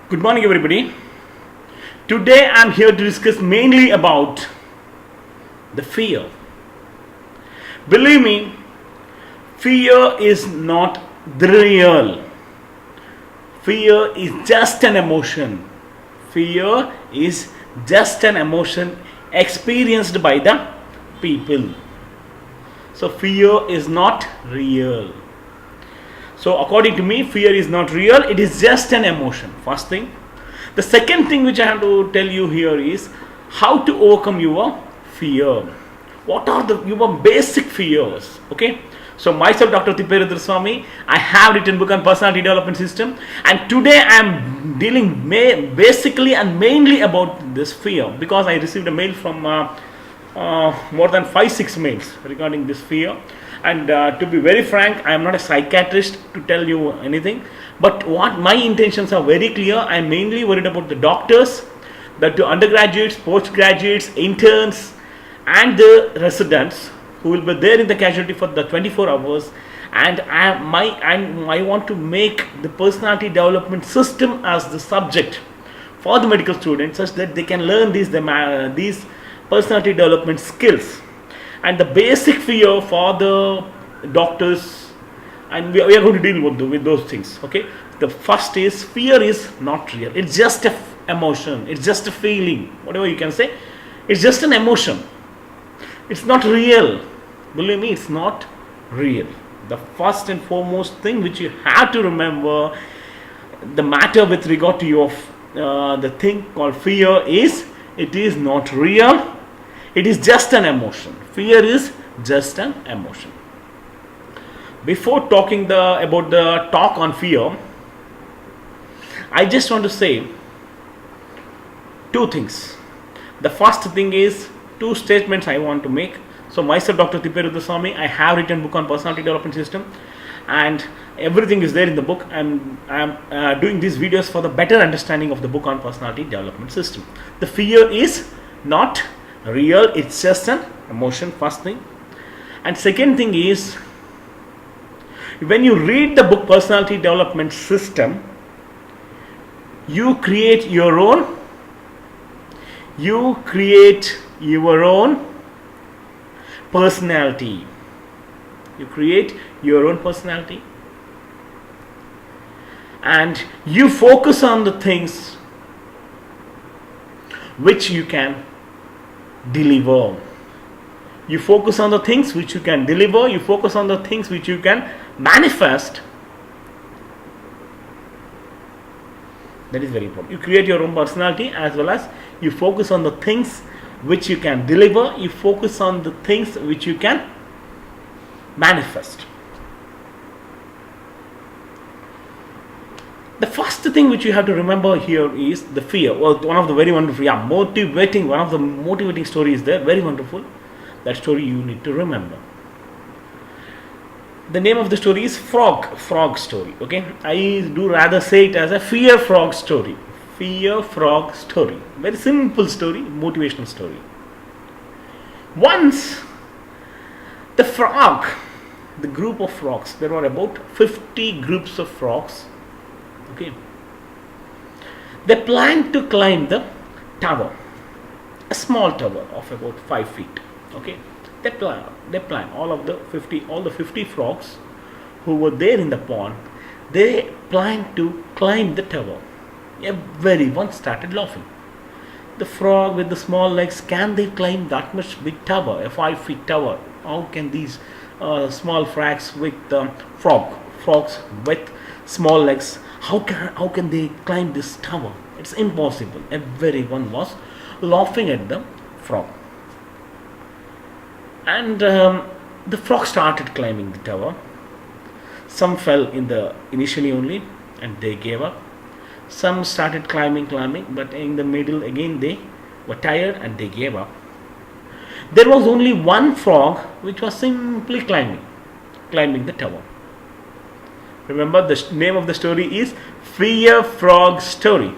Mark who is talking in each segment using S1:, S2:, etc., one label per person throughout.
S1: Good morning, everybody. Today I'm here to discuss mainly about the fear. Believe me, fear is not the real. Fear is just an emotion. Fear is just an emotion experienced by the people. So, fear is not real. So, according to me, fear is not real, it is just an emotion. First thing. The second thing which I have to tell you here is how to overcome your fear. What are your basic fears? Okay. So, myself, Dr. Thipperudraswamy, I have written book on personality development system, and today I am dealing basically and mainly about this fear because I received a mail from more than 5-6 mails regarding this fear. And to be very frank, I am not a psychiatrist to tell you anything, but what my intentions are very clear. I am mainly worried about the doctors, the undergraduates, postgraduates, interns, and the residents who will be there in the casualty for the 24 hours. And I want to make the personality development system as the subject for the medical students, such that they can learn these personality development skills. And the basic fear for the doctors, and we are going to deal with those things. Okay, the first is fear is not real. It's just a emotion. It's just a feeling. Whatever you can say, it's just an emotion. It's not real. Believe me, it's not real. The first and foremost thing which you have to remember, the matter with regard to your the thing called fear is it is not real. It is just an emotion. Fear is just an emotion. Before talking about the talk on fear, I just want to say two things. The first thing is two statements I want to make. So myself, Dr. Thipperudraswamy, I have written book on personality development system, and everything is there in the book. I'm doing these videos for the better understanding of the book on personality development system. The fear is not real, it's just an emotion, first thing. And second thing is, when you read the book personality development system, you create your own personality. You create your own personality, and you focus on the things which you can deliver. You focus on the things which you can deliver. You focus on the things which you can manifest. That is very important. You create your own personality, as well as you focus on the things which you can deliver. You focus on the things which you can manifest. The first thing which you have to remember here is the fear. Well, one of the very wonderful, one of the motivating stories there, very wonderful. That story you need to remember. The name of the story is frog story. Okay, I do rather say it as a fear frog story. Fear frog story. Very simple story, motivational story. Once, the group of frogs, there were about 50 groups of frogs. Okay, they planned to climb the tower, a small tower of about 5 feet. Okay, they plan all the 50 frogs who were there in the pond. They planned to climb the tower. Everyone started laughing. The frog with the small legs, can they climb that much big tower, a 5 feet tower? How can these small frogs with small legs, how can they climb this tower? It's impossible. Everyone was laughing at the frog. And the frog started climbing the tower. Some fell initially only, and they gave up. Some started climbing, but in the middle again they were tired and they gave up. There was only one frog which was simply climbing the tower. Remember, the name of the story is Fear Frog Story.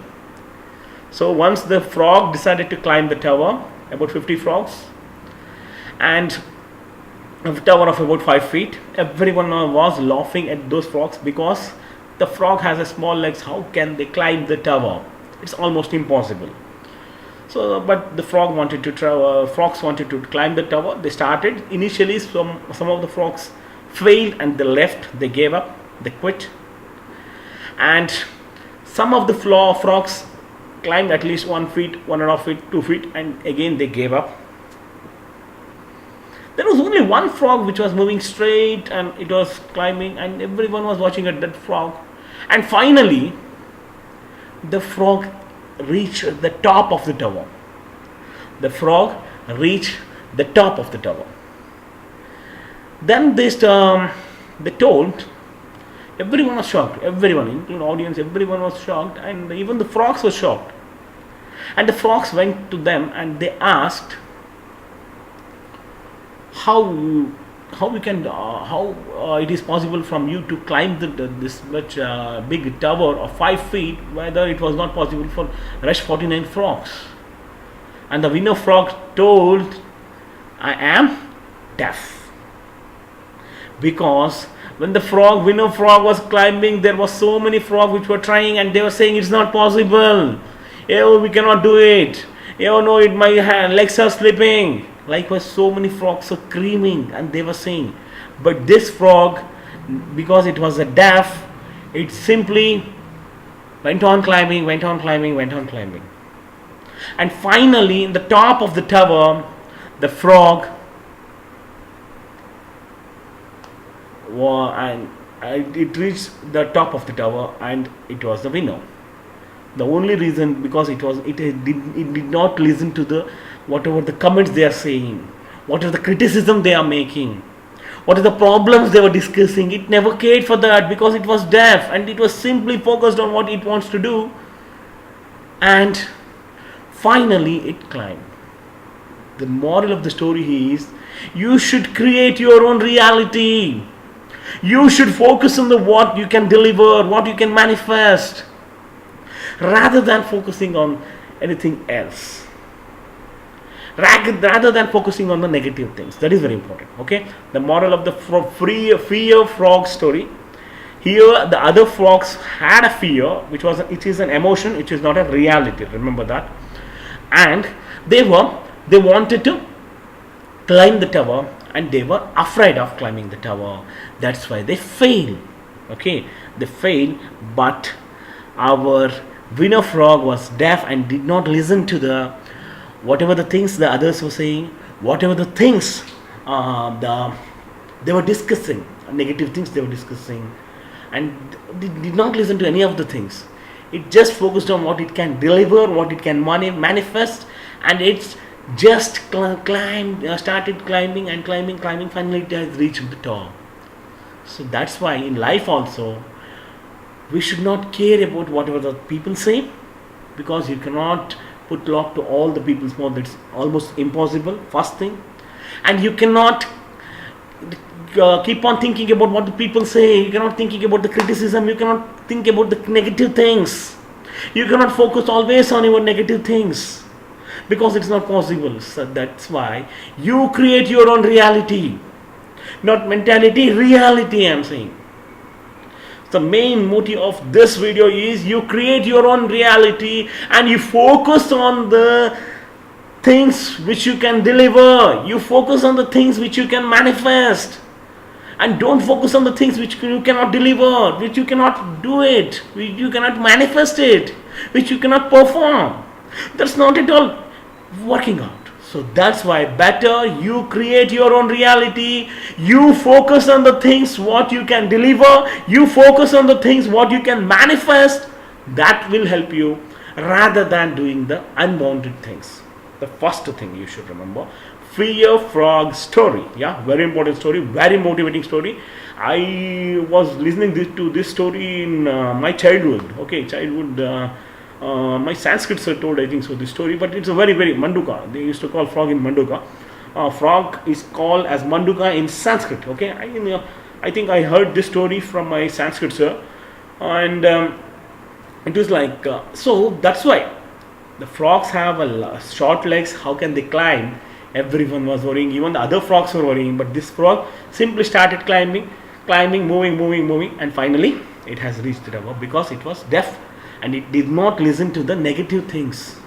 S1: So once the frog decided to climb the tower, about 50 frogs, and a tower of about 5 feet, everyone was laughing at those frogs because The frog has a small legs. How can they climb the tower? It's almost impossible. So, but the frogs wanted to climb the tower. They started. Initially, some of the frogs failed and they left. They gave up. They quit. And some of the frogs climbed at least 1 feet, 1.5 feet, 2 feet, and again they gave up. There was only one frog which was moving straight and it was climbing, and everyone was watching at that frog. And finally, the frog reached the top of the tower. The frog reached the top of the tower. Then they told, everyone was shocked. Everyone, including audience, everyone was shocked, and even the frogs were shocked. And the frogs went to them and they asked, how it is possible from you to climb this much big tower of 5 feet, whether it was not possible for rest 49 frogs. And the winner frog told, I am deaf. Because when the winner frog was climbing, there were so many frogs which were trying, and they were saying it's not possible. Oh, we cannot do it. Oh no, my legs are slipping. Likewise, so many frogs were screaming and they were saying. But this frog, because it was a deaf, it simply went on climbing, went on climbing, went on climbing. And finally, in the top of the tower, the frog it reached the top of the tower and it was the winner. The only reason, because it did not listen to whatever the comments they are saying, what is the criticism they are making, what are the problems they were discussing. It never cared for that because it was deaf and it was simply focused on what it wants to do. And finally it climbed. The moral of the story is, you should create your own reality. You should focus on what you can deliver, what you can manifest, rather than focusing on anything else. Rather than focusing on the negative things. That is very important. Okay. The moral of the fear frog story. Here the other frogs had a fear, it is an emotion, which is not a reality. Remember that. And they wanted to climb the tower, and they were afraid of climbing the tower. That's why they failed. Okay. They failed, but our winner frog was deaf and did not listen to whatever the things the others were saying, whatever the things they were discussing, negative things they were discussing, and did not listen to any of the things. It just focused on what it can deliver, what it can manifest, and it's just started climbing and climbing. Finally it has reached the top. So that's why in life also, we should not care about whatever the people say, because you cannot put lock to all the people's mouth. That's almost impossible, first thing. And you cannot keep on thinking about what the people say. You cannot thinking about the criticism. You cannot think about the negative things. You cannot focus always on your negative things, because it's not possible. So that's why you create your own reality, not mentality, reality. I'm saying. The main motive of this video is, you create your own reality and you focus on the things which you can deliver. You focus on the things which you can manifest, and don't focus on the things which you cannot deliver, which you cannot do it, which you cannot manifest it, which you cannot perform. That's not at all working out. So that's why better you create your own reality. You focus on the things what you can deliver. You focus on the things what you can manifest. That will help you, rather than doing the unwanted things. The first thing you should remember, fear frog story. Yeah, very important story, very motivating story. I was listening to this story in my childhood. My Sanskrit sir told, I think so, this story, but it's a very, very Manduka. They used to call frog in Manduka. Frog is called as Manduka in Sanskrit. Okay, I think I heard this story from my Sanskrit sir, and it was like so. That's why the frogs have short legs. How can they climb? Everyone was worrying. Even the other frogs were worrying, but this frog simply started climbing, moving, and finally it has reached the tower because it was deaf and it did not listen to the negative things.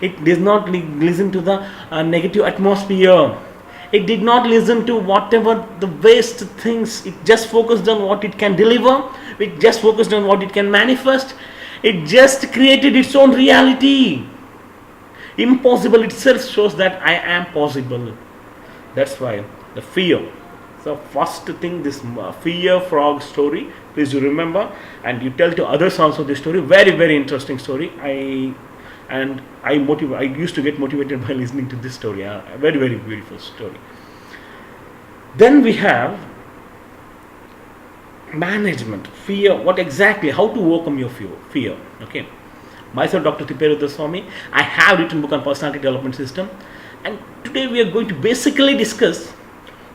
S1: It did not listen to the negative atmosphere. It did not listen to whatever the waste things. It just focused on what it can deliver. It just focused on what it can manifest. It just created its own reality. Impossible itself shows that I am possible. That's why the fear. So first thing, this fear frog story, please do remember, and you tell to others also this story. Very, very interesting story. I used to get motivated by listening to this story. A very, very beautiful story. Then we have management, fear. What exactly? How to overcome your fear? Okay. Myself, Dr. Thipperudraswamy. I have written book on personality development system, and today we are going to basically discuss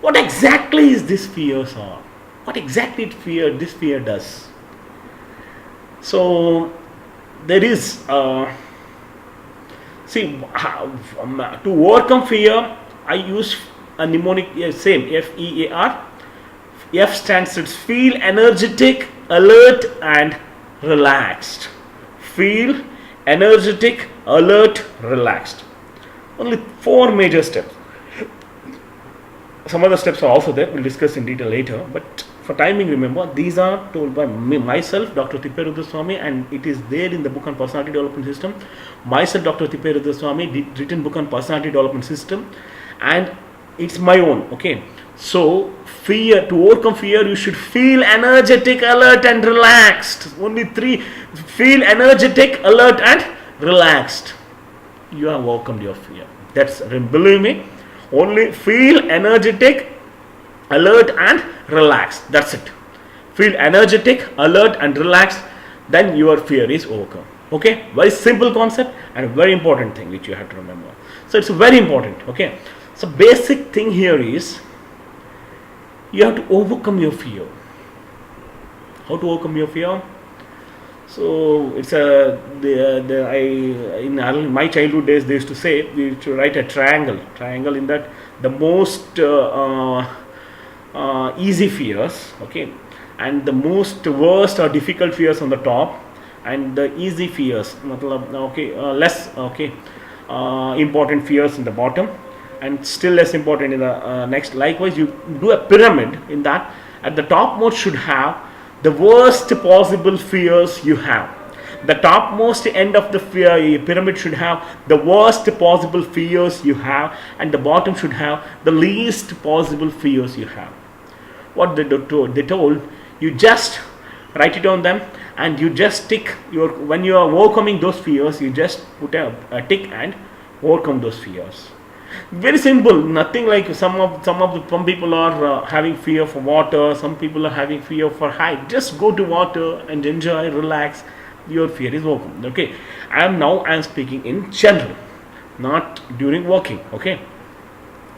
S1: what exactly is this fears are. What exactly this fear does. So there is. To overcome fear, I use a mnemonic, same, FEAR. F stands for feel energetic, alert and relaxed. Feel energetic, alert, relaxed. Only 4 major steps. Some other steps are also there, we'll discuss in detail later, but for timing, remember, these are told by myself, Dr. Thipperudraswamy, and it is there in the book on personality development system. Myself, Dr. Thipperudraswamy, written book on personality development system, and it's my own. Okay, so fear, to overcome fear, you should feel energetic, alert, and relaxed. Only 3: feel energetic, alert, and relaxed. You have overcome your fear. That's, believe me, only feel energetic, alert and relaxed. That's it. Feel energetic, alert and relaxed, then your fear is overcome. Okay, very simple concept and a very important thing which you have to remember. So it's very important. Okay, so basic thing here is you have to overcome your fear. How to overcome your fear? So it's in my childhood days they used to say we used to write a triangle in that the most easy fears, okay, and the most worst or difficult fears on the top, and the easy fears, less important fears in the bottom, and still less important in the next. Likewise, you do a pyramid in that. At the topmost should have the worst possible fears you have. The topmost end of the pyramid should have the worst possible fears you have, and the bottom should have the least possible fears you have. What they told, you just write it on them, and you just tick when you are overcoming those fears, you just put a tick and overcome those fears. Very simple, nothing like some people are having fear for water, some people are having fear for height. Just go to water and enjoy, relax, your fear is overcome. Okay, I am speaking in general, not during working. Okay,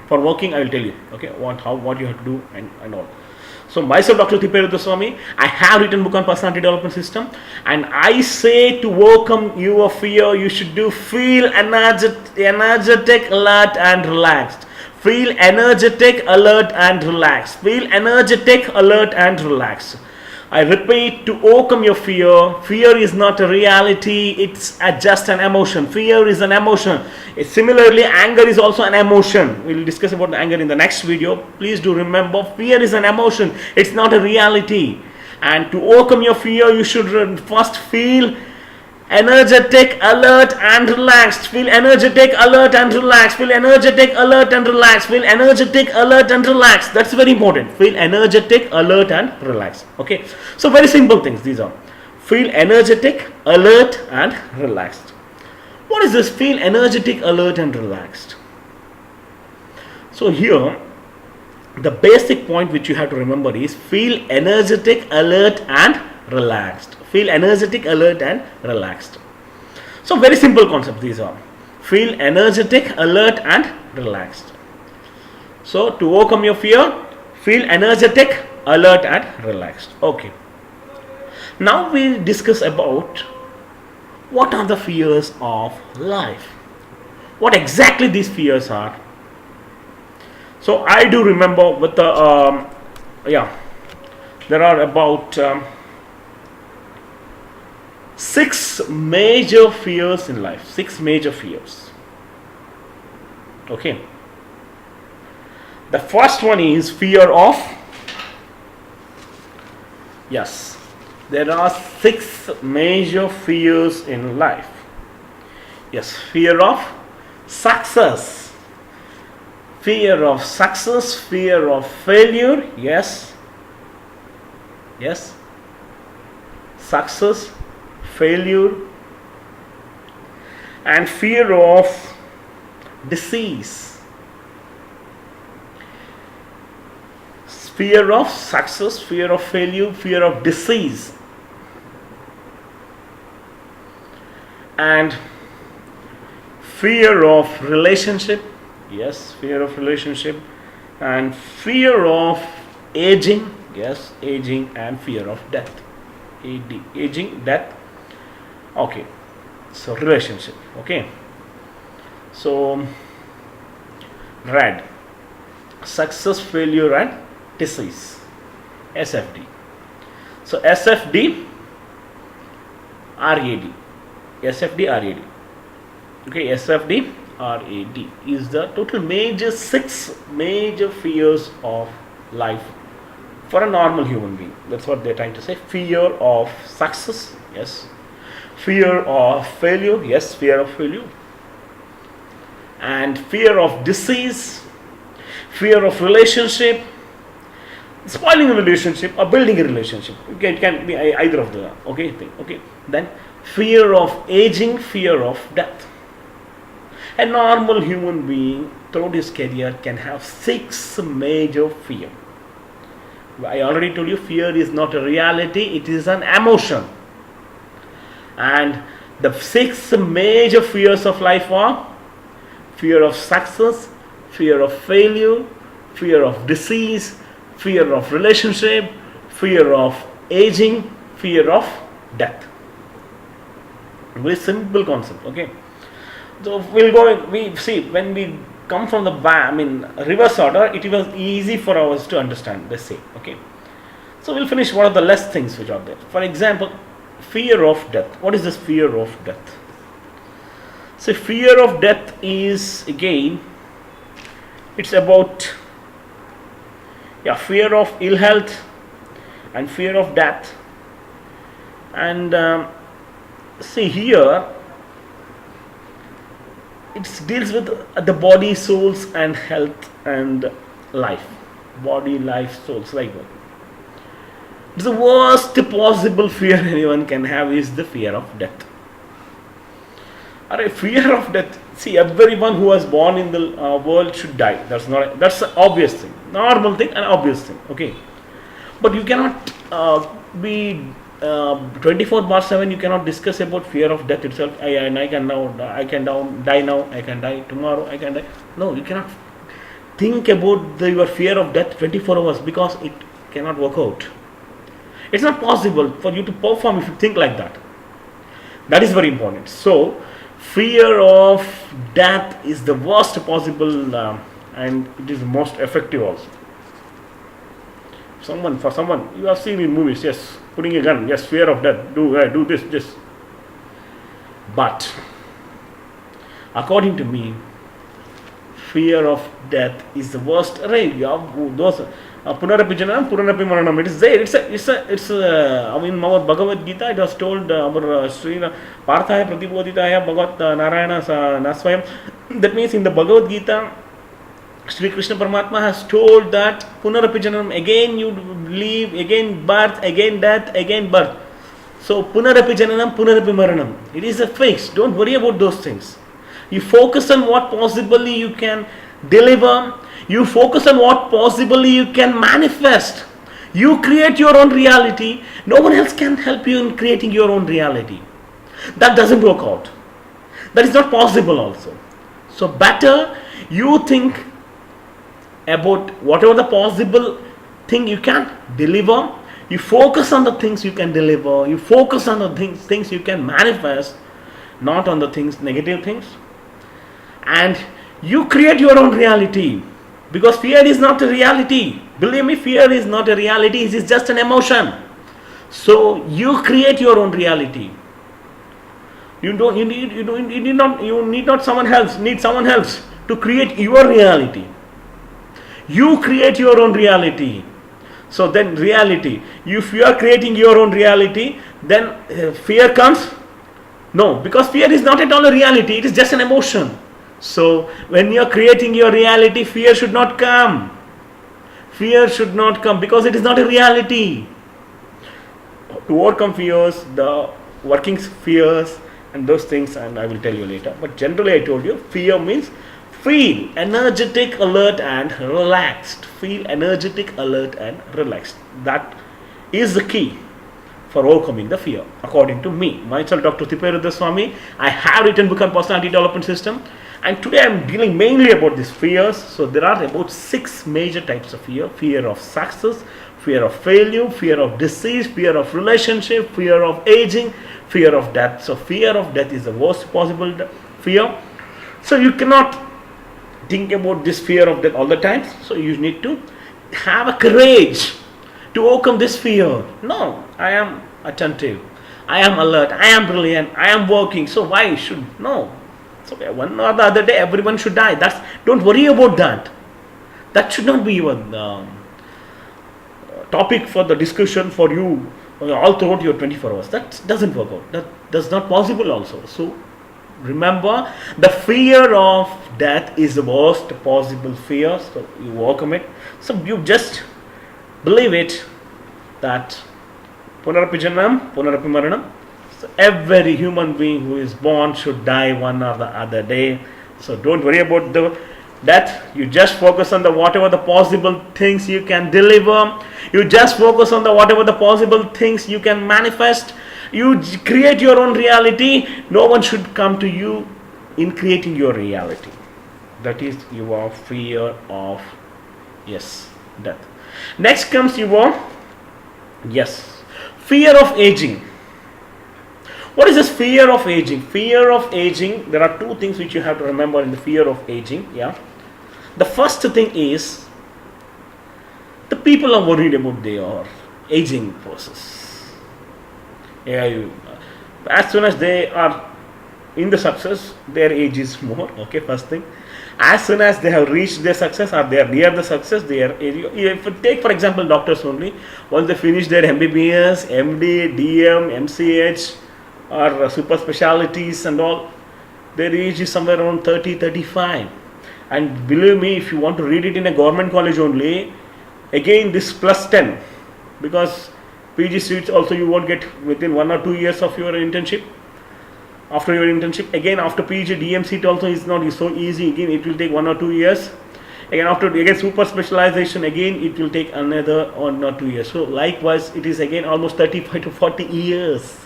S1: for working I will tell you, okay, what you have to do and all. So myself, Dr. Thipperudraswamy, I have written book on personality development system, and I say to overcome your fear, you should feel energetic, alert and relaxed. Feel energetic, alert and relaxed. Feel energetic, alert and relaxed. I repeat, to overcome your fear. Fear is not a reality, it's just an emotion. Fear is an emotion. Similarly, anger is also an emotion. We will discuss about the anger in the next video. Please do remember, fear is an emotion, it's not a reality. And to overcome your fear, you should first feel energetic, alert and relaxed. Feel energetic, alert and relaxed. Feel energetic, alert and relaxed. Feel energetic, alert and relaxed. That's very important. Feel energetic, alert and relaxed. Okay, so very simple things these are. Feel energetic, alert and relaxed. What is this feel energetic, alert and relaxed? So here the basic point which you have to remember is feel energetic, alert and relaxed. Feel energetic, alert and relaxed. So very simple concept these are. Feel energetic, alert and relaxed. So to overcome your fear, feel energetic, alert and relaxed. Okay. Now we discuss about what are the fears of life. What exactly these fears are. So I do remember with the there are about 6 major fears in life. 6 major fears. Okay. The first one is fear of, yes, there are 6 major fears in life. Yes, fear of success. Fear of success, fear of failure, yes. Yes. Success, failure, and fear of disease. Fear of success, fear of failure, fear of disease, and fear of relationship. Yes, fear of relationship, and fear of aging. Yes, aging, and fear of death. Aging, death. Okay, so relationship. Okay, so red, success, failure, and disease. SFD. So SFD, RAD. SFD, RAD. Okay, SFD, RAD is the total 6 major fears of life for a normal human being. That's what they're trying to say. Fear of success, yes. Fear of failure, yes, fear of failure. And fear of disease, fear of relationship, spoiling a relationship or building a relationship. It can be either of the thing. Okay. Then fear of aging, fear of death. A normal human being throughout his career can have 6 major fears. I already told you, fear is not a reality, it is an emotion. And the 6 major fears of life are fear of success, fear of failure, fear of disease, fear of relationship, fear of aging, fear of death. Very simple concept. Okay. So we see when we come from the reverse order, it was easy for us to understand. Let's say, okay. So we'll finish one of the less things which are there. For example, fear of death. What is this fear of death? So fear of death is, again, it's about fear of ill health and fear of death. And see here, it deals with the body, souls, and health and life. Body, life, souls, like that. The worst possible fear anyone can have is the fear of death. Fear of death. See, everyone who was born in the world should die. That's an obvious thing, normal thing, and obvious thing. Okay, but you cannot be 24/7. You cannot discuss about fear of death itself. I can die now. I can die tomorrow. I can die. No, you cannot think about your fear of death 24 hours because it cannot work out. It's not possible for you to perform if you think like that. That is very important. So, fear of death is the worst possible, and it is the most effective also. For someone, you have seen in movies, yes, putting a gun, yes, fear of death, do this. But, according to me, fear of death is the worst. Those Punarapi Janam, Puranapi Maranam. It is there. It's in Bhagavad Gita, it was told, Sri Parthaya Pratibodhitaya Bhagat Narayana Naswayam. That means in the Bhagavad Gita, Sri Krishna Paramatma has told that Punarapi Janam, again you live, again birth, again death, again birth. So Punarapi Jananam, Punarapi Maranam. It is a fix. Don't worry about those things. You focus on what possibly you can deliver. You focus on what possibly you can manifest. You create your own reality. No one else can help you in creating your own reality. That doesn't work out. That is not possible also. So better you think about whatever the possible thing you can deliver. You focus on the things you can deliver. You focus on the things you can manifest, not on the negative things. And you create your own reality. Because fear is not a reality. Believe me, fear is not a reality. It is just an emotion. So you create your own reality. You need not someone else. Need someone else to create your reality. You create your own reality. So then reality. If you are creating your own reality, then fear comes. No, because fear is not at all a reality. It is just an emotion. So when you are creating your reality, fear should not come. Fear should not come because it is not a reality. To overcome fears, the working fears and those things, and I will tell you later. But generally I told you, fear means feel energetic, alert and relaxed. Feel energetic, alert and relaxed. That is the key for overcoming the fear, according to me. Myself, Dr. Thipperudraswamy. I have written book on personality development system, and today I am dealing mainly about these fears. So there are about 6 major types of fear: fear of success, fear of failure, fear of disease, fear of relationship, fear of aging, fear of death. So fear of death is the worst possible fear. So you cannot think about this fear of death all the time. So you need to have a courage to overcome this fear. No, I am attentive, I am alert, I am brilliant, I am working. So why should no? So one or the other day everyone should die. Don't worry about that. That should not be your topic for the discussion for you all throughout your 24 hours. That doesn't work out. That's not possible also. So remember, the fear of death is the worst possible fear. So you overcome it. So you just believe it that Punarapi Janam, Punarapi Maranam. So every human being who is born should die one or the other day. So don't worry about the death. You just focus on the whatever the possible things you can deliver. You just focus on the whatever the possible things you can manifest. You create your own reality. No one should come to you in creating your reality. That is your fear of death. Next comes your fear of aging. What is this fear of aging? Fear of aging, there are 2 things which you have to remember in the fear of aging. The first thing is, the people are worried about their aging process. As soon as they are in the success, their age is more. Okay, first thing. As soon as they have reached their success or they are near the success, their age. If you take for example doctors only, once they finish their MBBS, MD, DM, MCH or super specialities and all, their age is somewhere around 30, 35. And believe me, if you want to read it in a government college only, again this plus 10, because PG seats also you won't get within 1 or 2 years of your internship. After your internship, again after PG, DM seat also is not so easy. Again it will take 1 or 2 years. Again super specialization, again it will take another 1 or 2 years. So likewise it is again almost 35 to 40 years.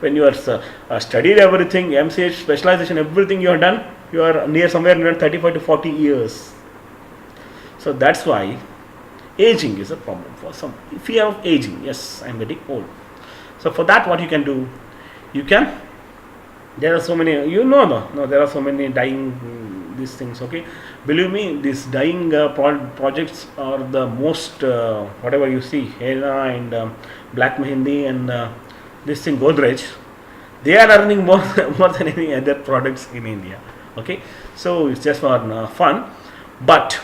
S1: When you are studied everything, MCH, specialization, everything you have done, you are near somewhere near 35 to 40 years. So that's why aging is a problem for some. Fear of aging. Yes, I am getting old. So for that, what you can do, there are so many, there are so many dying these things. Okay, believe me, these dying projects are the most whatever you see, henna and black mehendi and this thing Godrej, they are earning more than any other products in India. Okay, so it's just for fun, but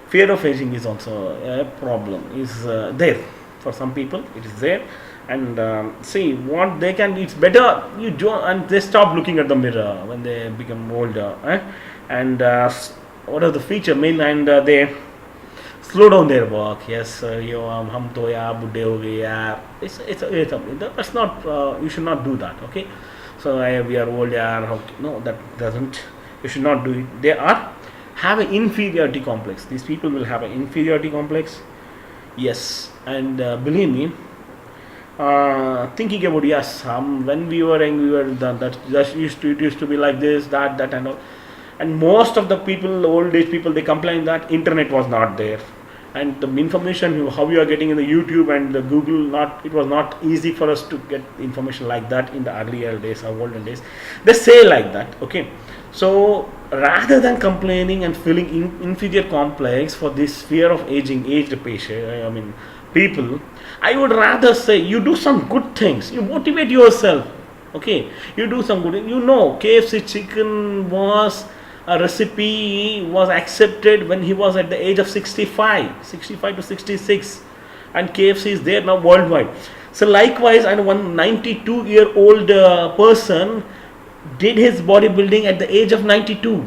S1: fear of aging is also a problem. Is there for some people? It is there, and see what they can. It's better you do, and they stop looking at the mirror when they become older, and what are the feature main, and they slow down their work. Yes, hum to ya budde ho gaye yaar. That's not. You should not do that. Okay, so we are old yaar. No, that doesn't. You should not do it. They have an inferiority complex. These people will have an inferiority complex. Yes, and believe me, thinking about when we were young, we were that used to be like this, that and all. And most of the people, old age people, they complain that internet was not there, and the information how you are getting in the YouTube and the Google, it was not easy for us to get information like that in the earlier days or olden days. They say like that. Okay, so rather than complaining and feeling inferior complex for this fear of aging, aged patient, people, I would rather say you do some good things. You motivate yourself. Okay, you do some good. You know, KFC chicken was a recipe was accepted when he was at the age of 65 to 66, and KFC is there now worldwide. So likewise, and one 92-year-old person did his bodybuilding at the age of 92.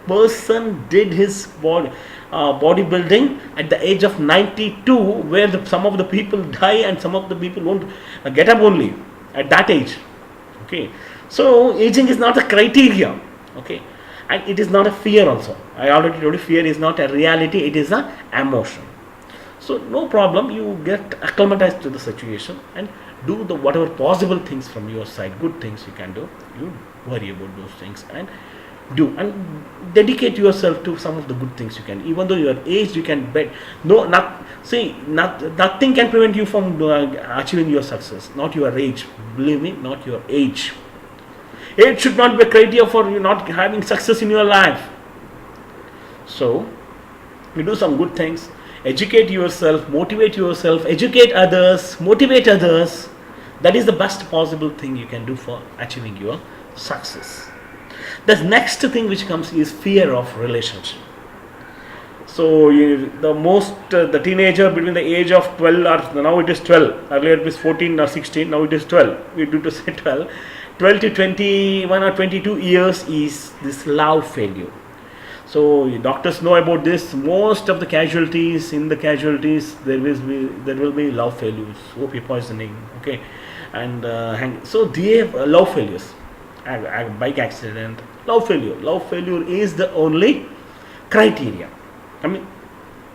S1: Person did his bodybuilding at the age of 92, where some of the people die and some of the people won't get up only at that age. Okay, so aging is not a criteria. Okay, and it is not a fear also. I already told you, fear is not a reality, it is an emotion. So no problem, you get acclimatized to the situation and do the whatever possible things from your side, good things you can do. You worry about those things and do, and dedicate yourself to some of the good things you can. Even though you are aged, you can bet. No, nothing can prevent you from achieving your success. Not your age. Believe me, not your age. Age should not be a criteria for you not having success in your life. So, you do some good things. Educate yourself, motivate yourself, educate others, motivate others. That is the best possible thing you can do for achieving your success. The next thing which comes is fear of relationship. So the teenager between the age of 12, or now it is 12, earlier it was 14 or 16, now it is 12, we do to say 12 to 21 or 22 years is this love failure. So doctors know about this. Most of the casualties, there will be love failures, opiate poisoning, okay, and so they have love failures, bike accident, love failure. Love failure is the only criteria. I mean,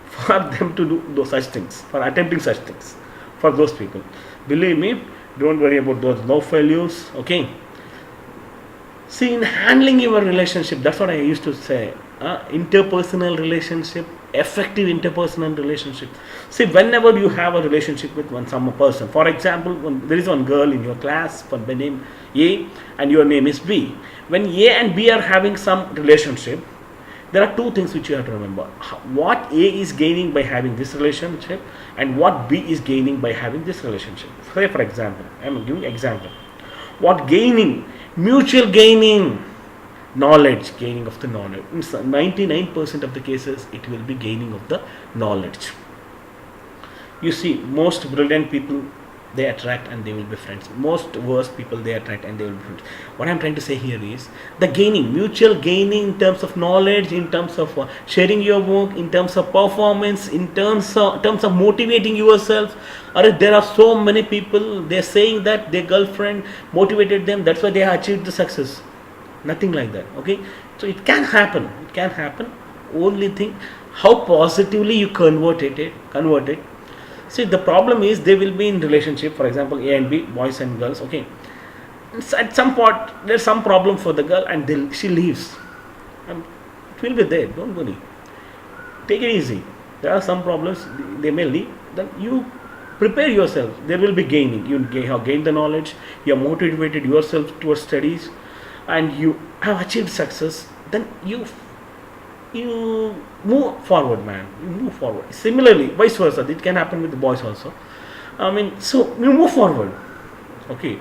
S1: for them to do such things, for attempting such things, for those people. Believe me, don't worry about those love failures. Okay. See, in handling your relationship, that's what I used to say. Interpersonal relationship, effective interpersonal relationship. See, whenever you have a relationship with some person, for example, there is one girl in your class by name A and your name is B. When A and B are having some relationship, there are two things which you have to remember. What A is gaining by having this relationship and what B is gaining by having this relationship. Say, for example, I am giving example. What gaining? Mutual gaining. Knowledge, gaining of the knowledge. In 99% of the cases, it will be gaining of the knowledge. You see, most brilliant people, they attract and they will be friends. Most worst people, they attract and they will be friends. What I am trying to say here is the gaining, mutual gaining in terms of knowledge, in terms of sharing your work, in terms of performance, in terms of motivating yourself. Or there are so many people, they are saying that their girlfriend motivated them, that's why they have achieved the success. Nothing like that. Okay, so it can happen. Only thing, how positively you convert it. See, the problem is they will be in relationship, for example, A and B, boys and girls. Okay, at some point there's some problem for the girl and she leaves, and it will be there. Don't worry, take it easy. There are some problems, they may leave. Then you prepare yourself. There will be gaining. You have gained the knowledge. You have motivated yourself towards studies, and you have achieved success. Then you move forward, man. You move forward. Similarly, vice versa, it can happen with the boys also. I mean, so you move forward. Okay,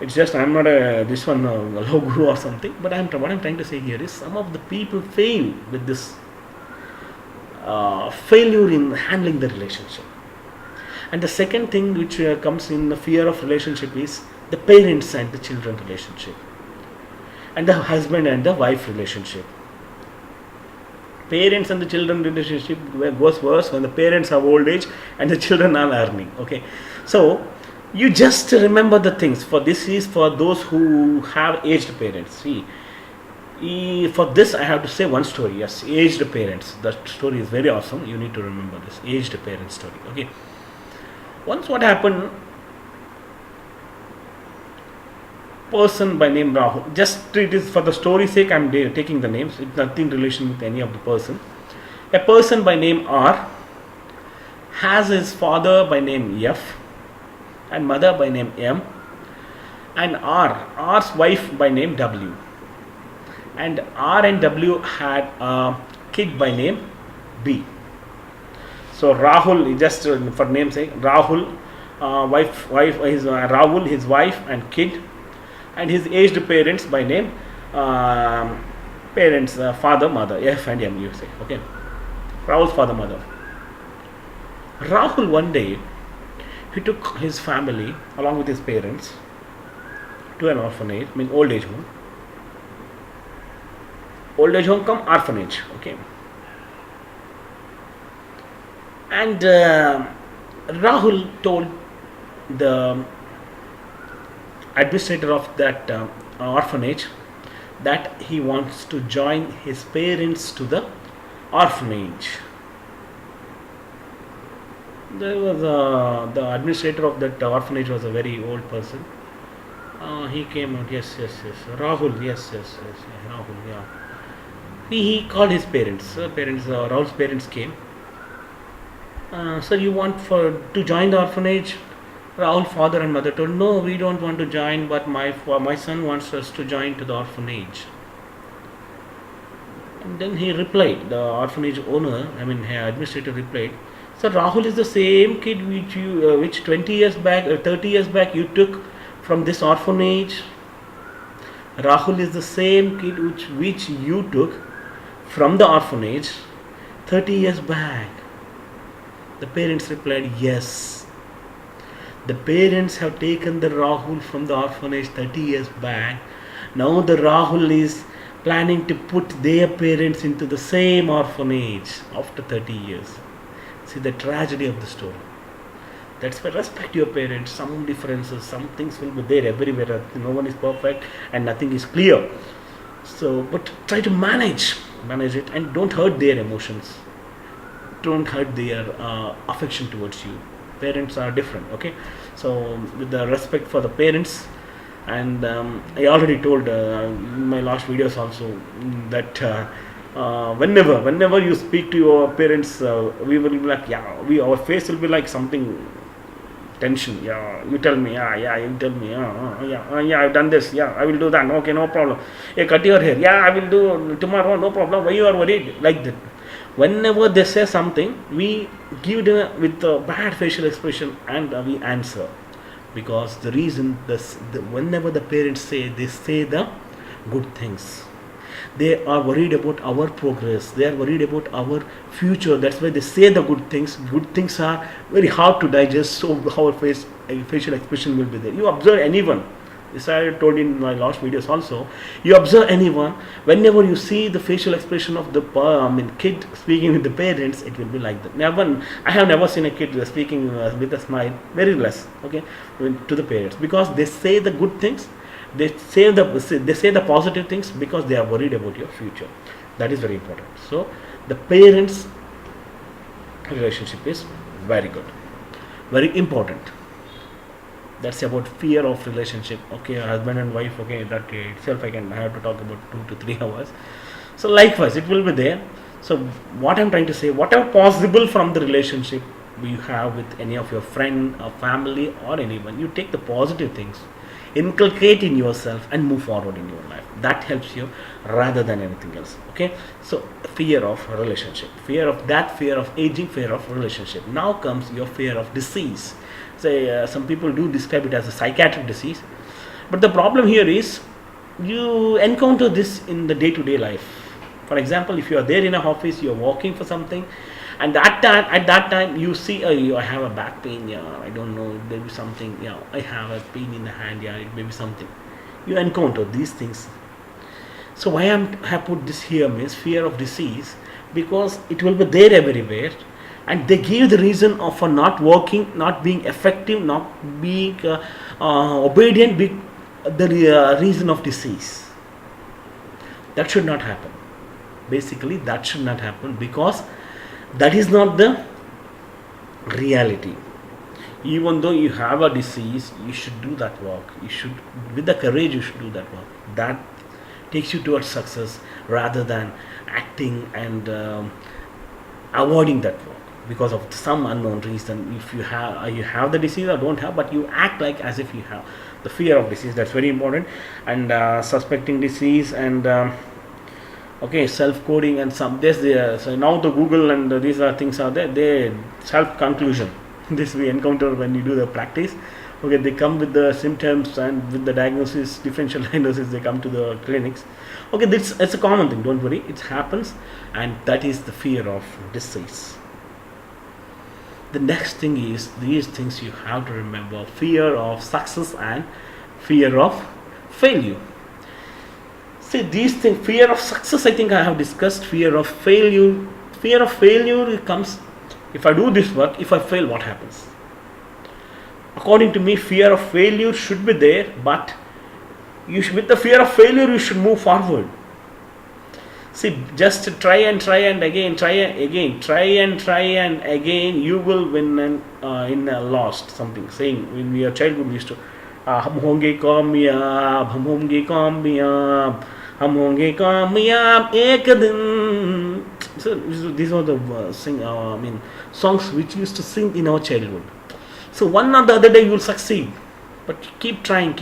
S1: it's just I'm not a low guru or something, but what I'm trying to say here is some of the people fail with this failure in handling the relationship. And the second thing which comes in the fear of relationship is the parents and the children relationship, and the husband and the wife relationship. Parents and the children relationship goes worse when the parents have old age and the children are earning. Okay, so you just remember the things. For this is for those who have aged parents. See, for this I have to say one story. Yes, aged parents. That story is very awesome. You need to remember this aged parent story. Okay, once what happened, person by name Rahul, just it is for the story's sake I'm taking the names, it's nothing relation with any of the person. A person by name R has his father by name F and mother by name M, and R's wife by name W, and R and W had a kid by name B. So Rahul, just for name's sake, Rahul, wife is Rahul, his wife and kid, and his aged parents by name, parents, father, mother, F and M, you say. Okay, Rahul's father, mother. Rahul one day, he took his family along with his parents to an orphanage, mean old age home. Old age home come orphanage. Okay. And Rahul told the administrator of that orphanage that he wants to join his parents to the orphanage. There was the administrator of that orphanage was a very old person. He came out, yes, Rahul, yes, Rahul, yeah. He called his parents. Rahul's parents came. Sir, you want to join the orphanage? Rahul's father and mother told, no, we don't want to join, but my son wants us to join to the orphanage. And then he replied, the orphanage owner, administrator replied, sir, Rahul is the same kid which 20 years back or 30 years back you took from this orphanage. Rahul is the same kid which you took from the orphanage 30 years back. The parents replied, yes. The parents have taken the Rahul from the orphanage 30 years back. Now the Rahul is planning to put their parents into the same orphanage after 30 years. See the tragedy of the story. That's why respect your parents. Some differences, some things will be there everywhere. No one is perfect and nothing is clear. So, but try to manage it and don't hurt their emotions. Don't hurt their affection towards you. Parents are different. Okay. So, with the respect for the parents, and I already told in my last videos also that whenever you speak to your parents, we will be like, our face will be like something tension. You tell me, you tell me, I've done this, I will do that, okay, no problem. Hey, cut your hair, I will do tomorrow, no problem. Why you are worried? Like that. Whenever they say something, we give them with a bad facial expression and we answer. Because the reason, whenever the parents say, they say the good things. They are worried about our progress. They are worried about our future. That's why they say the good things. Good things are very hard to digest, so our facial expression will be there. You observe anyone. This I told in my last videos also. You observe anyone, whenever you see the facial expression of the kid speaking with the parents, it will be like that. I have never seen a kid speaking with a smile. Very less, okay, to the parents, because they say the good things. They say the positive things because they are worried about your future. That is very important. So the parents' relationship is very good, very important. That's about fear of relationship. Okay, husband and wife. Okay, that itself I have to talk about 2 to 3 hours. So likewise, it will be there. So what I'm trying to say, whatever possible from the relationship you have with any of your friend or family or anyone, you take the positive things, inculcate in yourself and move forward in your life. That helps you rather than anything else. Okay, so fear of relationship, fear of aging, fear of relationship. Now comes your fear of disease. Say some people do describe it as a psychiatric disease, but the problem here is you encounter this in the day-to-day life. For example, if you are there in an office, you are working for something, and at that time you see, I have a back pain, I don't know, there will be something, I have a pain in the hand, it may be something. You encounter these things. So why I have put this here means fear of disease, because it will be there everywhere, and they give the reason of for not working, not being effective, not being obedient, the reason of disease. That should not happen. Basically, that should not happen, because that is not the reality. Even though you have a disease, you should do that work. You should, with the courage, you should do that work. That takes you towards success rather than acting and avoiding that work because of some unknown reason. If you have the disease or don't have, but you act like as if you have. The fear of disease, that's very important. And suspecting disease and self-coding and some this. So now the Google and these are things are there. They self-conclusion. This we encounter when you do the practice. Okay, they come with the symptoms and with the diagnosis, differential diagnosis, they come to the clinics. Okay, it's a common thing, don't worry, it happens, and that is the fear of disease. The next thing is these things you have to remember: fear of success and fear of failure. See, these things, fear of success, I think I have discussed. Fear of failure. Fear of failure, it comes, if I do this work, if I fail, what happens? According to me, fear of failure should be there, but with the fear of failure, you should move forward. See, just try and again, try and again, you will win in a lost something. Saying when we are childhood, we used to, hum honge kamyab, hum honge kamyab, hum honge kamyab ek din. So these are the songs which used to sing in our childhood. So one or the other day you will succeed, but keep trying.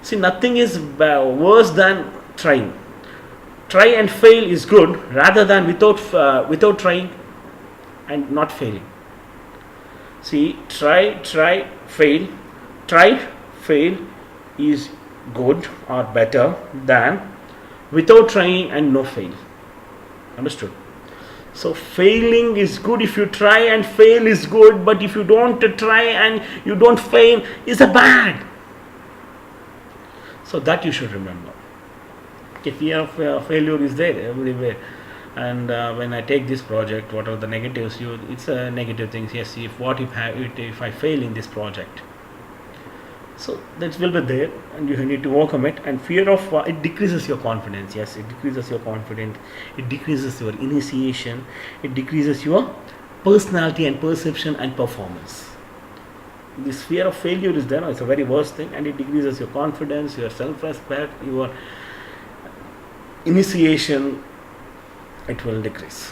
S1: See, nothing is worse than trying. Try and fail is good rather than without trying and not failing. See, try, fail. Try, fail is good or better than without trying and no fail. Understood? So failing is good. If you try and fail is good, but if you don't try and you don't fail, is a bad. So that you should remember. Okay, fear of failure is there everywhere. And when I take this project, what are the negatives? It's negative things. Yes, if I fail in this project, so that will be there, and you need to overcome it. And fear of it decreases your confidence. Yes, it decreases your confidence. It decreases your initiation. It decreases your personality and perception and performance. This fear of failure is there. It's a very worst thing, and it decreases your confidence, your self-respect, your initiation. It will decrease.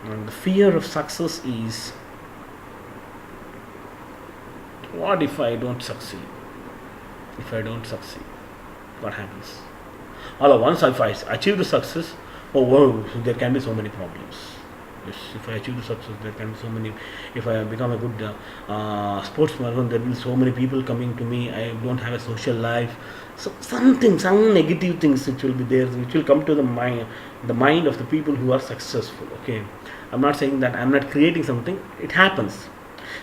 S1: And the fear of success is, what if I don't succeed? If I don't succeed, what happens? All at once, if I achieve the success, oh wow, there can be so many problems. Yes, if I achieve the success, there can be so many. If I become a good sportsman, there will be so many people coming to me. I don't have a social life. So some negative things which will be there, which will come to the mind of the people who are successful. Okay, I'm not saying that I'm not creating something. It happens.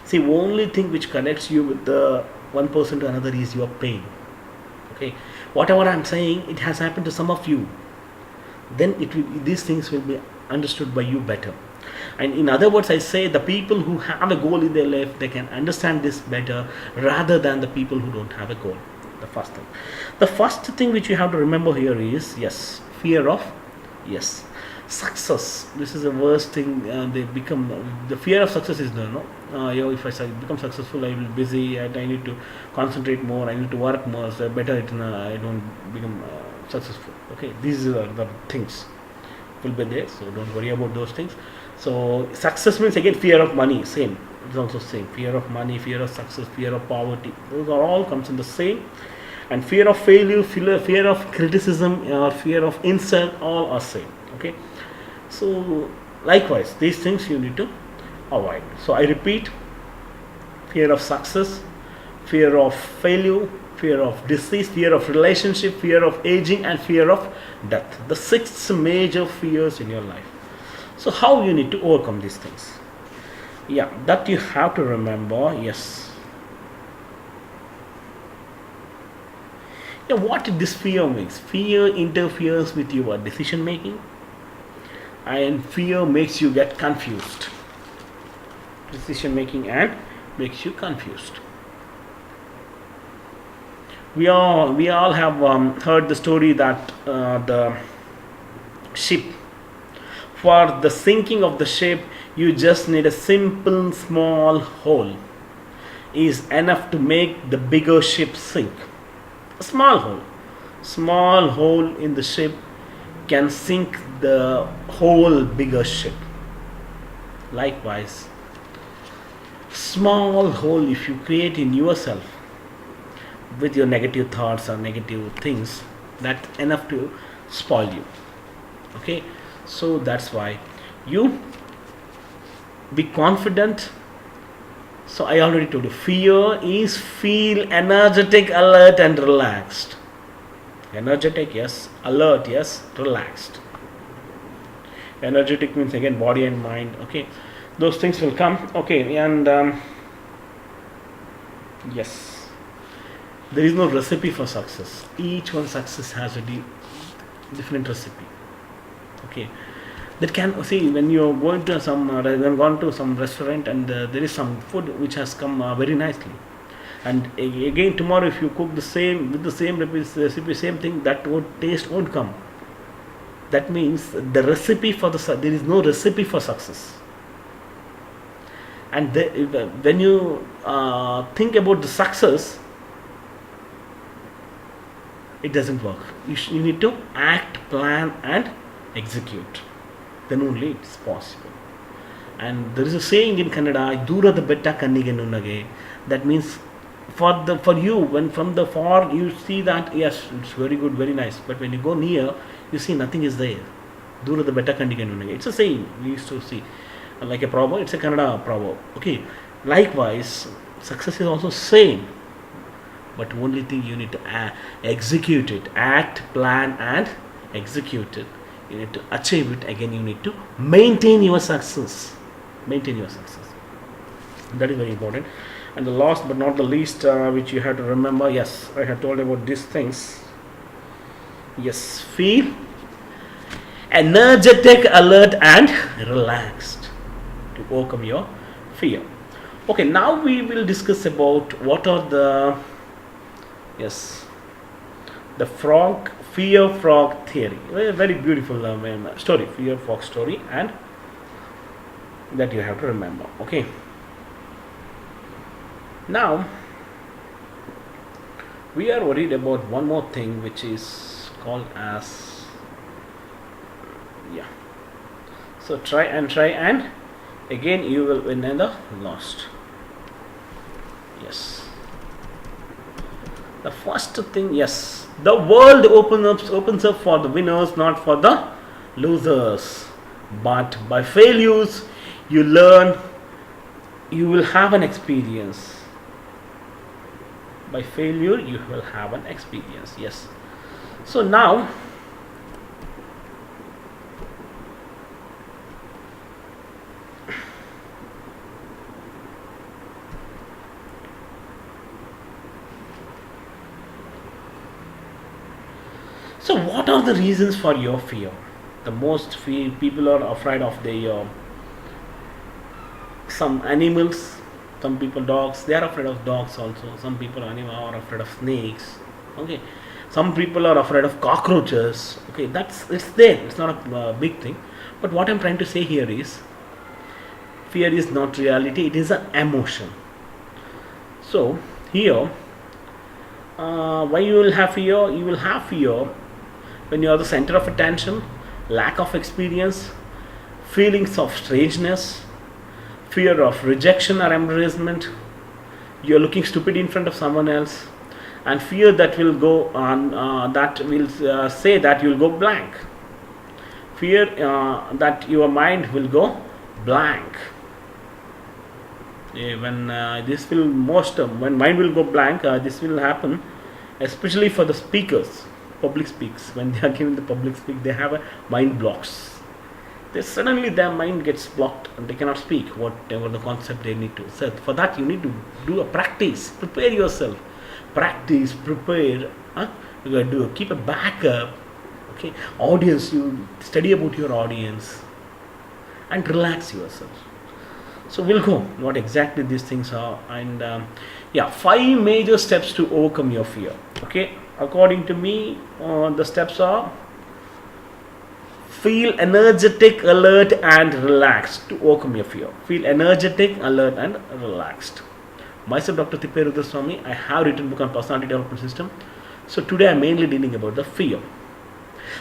S1: See, only thing which connects you with the one person to another is your pain. Okay, whatever I'm saying, it has happened to some of you. Then these things will be understood by you better. And in other words, I say the people who have a goal in their life, they can understand this better rather than the people who don't have a goal. The first thing which you have to remember here is, yes, fear of success. This is the worst thing. They become the fear of success is no. If I become successful, I will be busy. I need to concentrate more. I need to work more. So better I don't become successful. Okay, these are the things will be there. So don't worry about those things. So success means again fear of money. Same. It's also same. Fear of money, fear of success, fear of poverty. Those are all comes in the same. And fear of failure, fear of criticism, or fear of insult, all are same. Okay. So likewise, these things you need to avoid. So I repeat: fear of success, fear of failure, fear of disease, fear of relationship, fear of aging, and fear of death. The 6 major fears in your life. So how you need to overcome these things? Yeah, that you have to remember. Yes. Yeah, what this fear makes? Fear interferes with your decision making, and fear makes you get confused. Decision making and makes you confused. We all have heard the story that the ship, for the sinking of the ship, you just need a simple small hole is enough to make the bigger ship sink. A small hole in the ship can sink the whole bigger ship. Likewise, small hole if you create in yourself with your negative thoughts or negative things, that's enough to spoil you. Okay, so that's why you be confident, So I already told you, fear is feel energetic, alert and relaxed. Energetic, yes. Alert, yes. Relaxed. Energetic means again body and mind. Okay, those things will come. Okay, and yes, there is no recipe for success. Each one success has a different recipe. Okay, that can see when you're going to some when gone to some restaurant and there is some food which has come very nicely, and again tomorrow if you cook the same with the same recipe, same thing, that taste won't come. That means the recipe for there is no recipe for success. And when you think about the success, it doesn't work. You need to act, plan and execute. Then only it's possible. And there is a saying in Kannada, "Durada betta kannige nunnage." That means for you, when from the far you see that yes, it's very good, very nice, but when you go near, you see nothing is there. Durada betta kannige nunnage. It's a saying we used to see, like a proverb. It's a Kannada proverb. Okay. Likewise, success is also same, but only thing you need to execute it, act, plan and execute it. You need to achieve it. Again, you need to maintain your success. Maintain your success. That is very important. And the last but not the least, which you have to remember, yes, I have told about these things. Yes, feel energetic, alert and relaxed to overcome your fear. Okay, now we will discuss about what are the fear frog theory. Very beautiful story, fear frog story, and that you have to remember. Okay, now we are worried about one more thing, which is called as so try and again you will win the lost. Yes, the first thing, yes, the world opens up for the winners, not for the losers. But by failures you learn, you will have an experience. By failure you will have an experience. Yes, so now so what are the reasons for your fear? The most fear people are afraid of some animals. Some people dogs, they are afraid of dogs also. Some people are afraid of snakes. Okay, some people are afraid of cockroaches. Okay, it's there, it's not a big thing. But what I'm trying to say here is, fear is not reality, it is an emotion. So here, why you will have fear? You will have fear when you are the center of attention, lack of experience, feelings of strangeness, fear of rejection or embarrassment, you are looking stupid in front of someone else, and fear that will go on, that will say that you will go blank. Fear that your mind will go blank. When when mind will go blank, this will happen, especially for the speakers. Public speaks, when they are giving the public speak, they have a mind blocks. Suddenly their mind gets blocked and they cannot speak whatever the concept they need to. So for that you need to do a practice, prepare yourself, practice, prepare. You got to keep a backup. Okay, audience, you study about your audience and relax yourself. So we'll go what exactly these things are, and 5 major steps to overcome your fear. Okay, according to me, the steps are: feel energetic, alert and relaxed to overcome your fear. Feel energetic, alert and relaxed. Myself, Dr. Thipperudraswamy, I have written book on personality development system. So today I'm mainly dealing about the fear.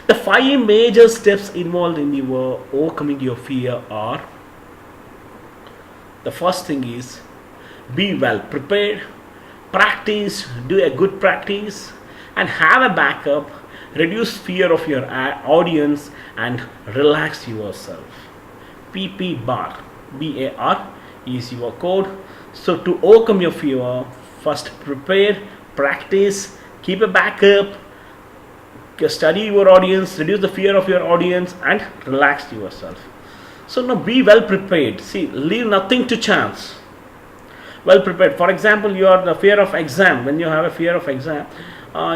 S1: The 5 major steps involved in your overcoming your fear are: the first thing is, be well prepared, practice, do a good practice and have a backup, reduce fear of your audience and relax yourself. PP bar, BAR is your code. So to overcome your fear, first prepare, practice, keep a backup, study your audience, reduce the fear of your audience, and relax yourself. So now be well prepared. See, leave nothing to chance. Well prepared. For example, you are the fear of exam. When you have a fear of exam,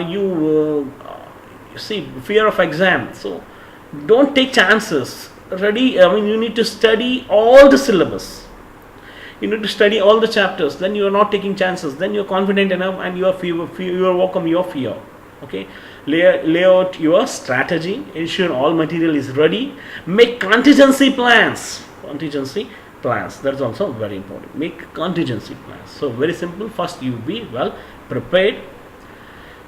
S1: you see fear of exam. So don't take chances. Ready? I mean, you need to study all the syllabus. You need to study all the chapters. Then you are not taking chances. Then you are confident enough, and you are overcome your fear. Okay. Lay out your strategy. Ensure all material is ready. Make contingency plans. That's also very important. Make contingency plans. So very simple. First, you be well prepared,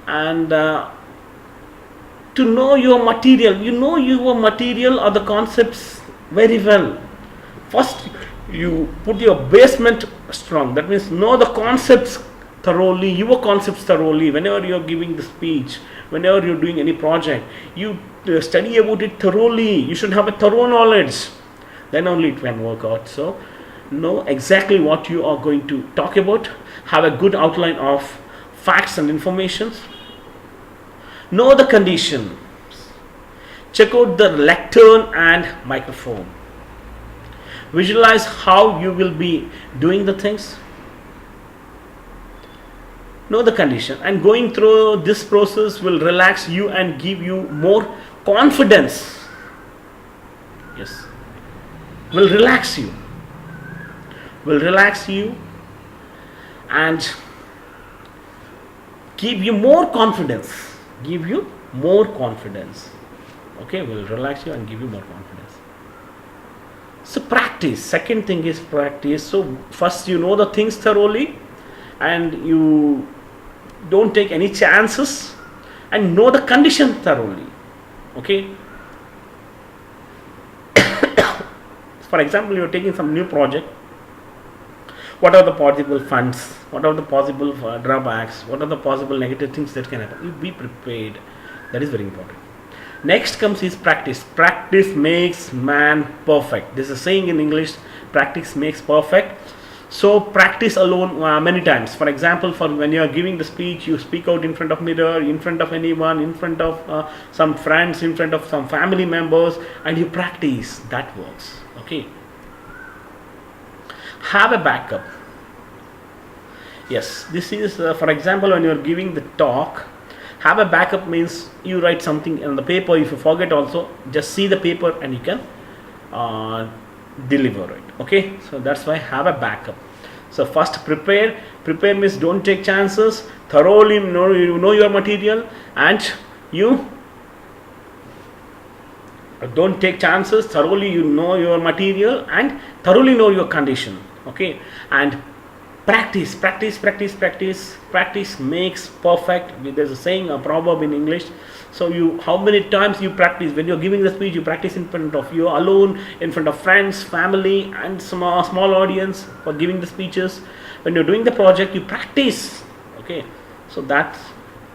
S1: and to know your material. You know your material or the concepts very well. First, you put your basement strong. That means know the concepts thoroughly. Your concepts thoroughly. Whenever you are giving the speech, whenever you are doing any project, you study about it thoroughly. You should have a thorough knowledge. Then only it can work out. So know exactly what you are going to talk about. Have a good outline of facts and informations. Know the condition. Check out the lectern and microphone. Visualize how you will be doing the things. Know the condition, and going through this process will relax you and give you more confidence. Yes. Will relax you and give you more confidence. Okay, will relax you and give you more confidence. So practice. Second thing is practice. So first, you know the things thoroughly, and you don't take any chances, and know the condition thoroughly. Okay. For example, you are taking some new project. What are the possible funds? What are the possible drawbacks? What are the possible negative things that can happen? You be prepared. That is very important. Next comes is practice. Practice makes man perfect. This is a saying in English. Practice makes perfect. So practice alone many times. For example, for when you are giving the speech, you speak out in front of mirror, in front of anyone, in front of some friends, in front of some family members, and you practice. That works. Okay. Have a backup. Yes, this is for example, when you are giving the talk, have a backup means you write something on the paper. If you forget also, just see the paper and you can deliver it. Okay, so that's why have a backup. So first prepare means don't take chances, thoroughly know your material, and you don't take chances, thoroughly you know your material and thoroughly know your condition. Okay, and practice makes perfect. There's a saying, a proverb in English. So how many times you practice when you're giving the speech? You practice in front of you alone, in front of friends, family, and small audience for giving the speeches. When you're doing the project, you practice. Okay, so that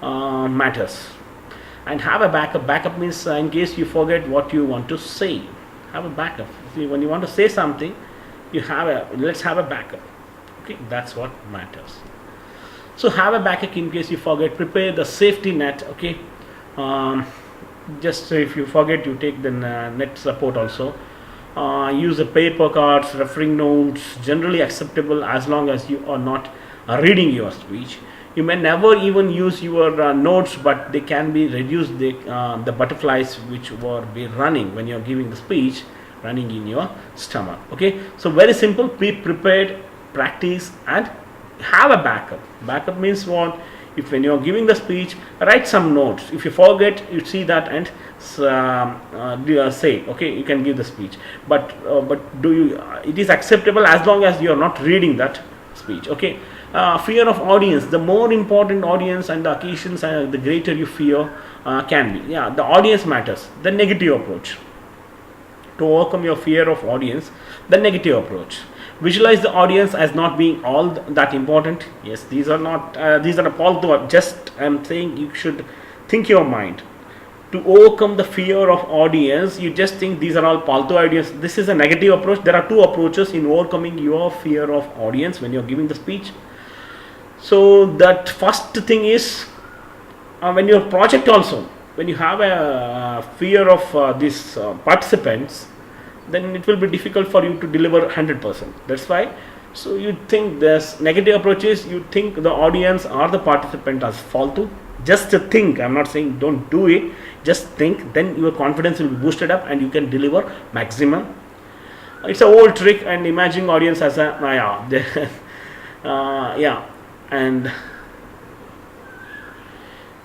S1: matters. And have a backup. Backup means in case you forget what you want to say, have a backup. See, when you want to say something, let's have a backup. Okay, that's what matters. So have a backup in case you forget. Prepare the safety net. Okay, just if you forget, you take the net support also. Use the paper cards, referring notes, generally acceptable as long as you are not reading your speech. You may never even use your notes, but they can be reduced. The butterflies which will be running when you are giving the speech, running in your stomach. Okay, so very simple. Be prepared, practice, and have a backup. Backup means what? If when you are giving the speech, write some notes. If you forget, you see that and say, okay, you can give the speech. But it is acceptable as long as you are not reading that speech. Okay. Fear of audience. The more important audience and the occasions, the greater you fear can be. Yeah, the audience matters. The negative approach. To overcome your fear of audience, the negative approach. Visualize the audience as not being all that important. Yes, these are not. These are all. Just I'm saying you should think your mind. to overcome the fear of audience. You just think these are all paltu ideas. This is a negative approach. There are two approaches in overcoming your fear of audience when you're giving the speech. So that first thing is, when your project also, when you have a fear of these participants, then it will be difficult for you to deliver 100%. That's why. So you think there's negative approaches, you think the audience or the participant as faltu. Just to think, I'm not saying don't do it, just think, then your confidence will be boosted up and you can deliver maximum. It's a old trick, and imagine audience as a and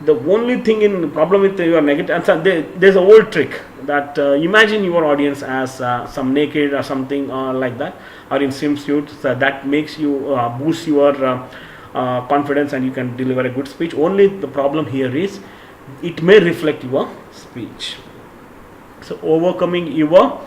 S1: the only thing in problem with your negative answer, there's a old trick that imagine your audience as some naked or something like that, or in swimsuits, that makes you boost your confidence and you can deliver a good speech. Only the problem here is it may reflect your speech. So overcoming your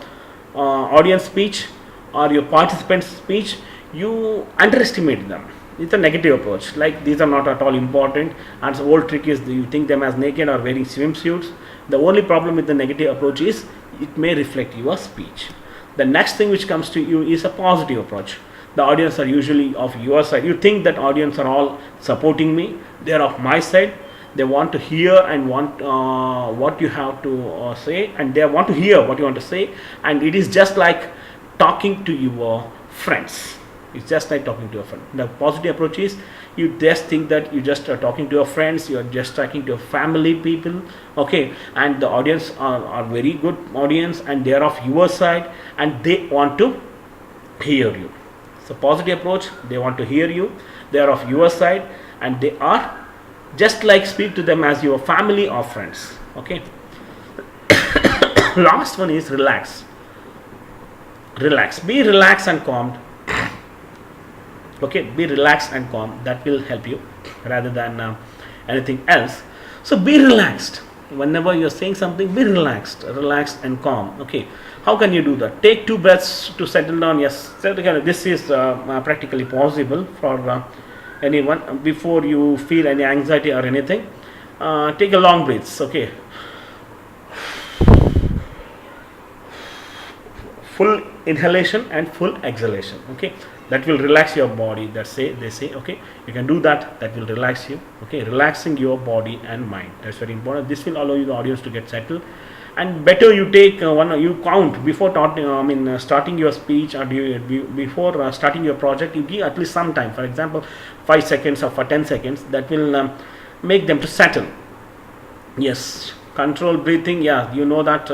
S1: audience speech or your participant speech, you underestimate them. It's a negative approach, like these are not at all important, and the old trick is you think them as naked or wearing swimsuits. The only problem with the negative approach is it may reflect your speech. The next thing which comes to you is a positive approach. The audience are usually of your side. You think that audience are all supporting me, they are of my side, they want to hear and want what you have to say, and they want to hear what you want to say, and it is just like talking to your friends. It's just like talking to a friend. The positive approach is you just think that you just are talking to your friends, you are just talking to your family people, okay, and the audience are very good audience and they are of your side and they want to hear you. So positive approach, they want to hear you, they are of your side and they are just like speak to them as your family or friends, okay. Last one is relax. Be relaxed and calm. Okay, be relaxed and calm. That will help you rather than anything else. So be relaxed. Whenever you're saying something, be relaxed and calm. Okay, how can you do that? Take 2 breaths to settle down. Yes, this is practically possible for anyone. Before you feel any anxiety or anything, take a long breaths. Okay, full inhalation and full exhalation. Okay, that will relax your body. They say okay, you can do that. That will relax you. Okay, relaxing your body and mind, that's very important. This will allow you the audience to get settled. And better you take you count before starting your speech, or before starting your project. You give at least some time, for example 5 seconds or for 10 seconds. That will make them to settle. Yes, control breathing. Yeah, you know that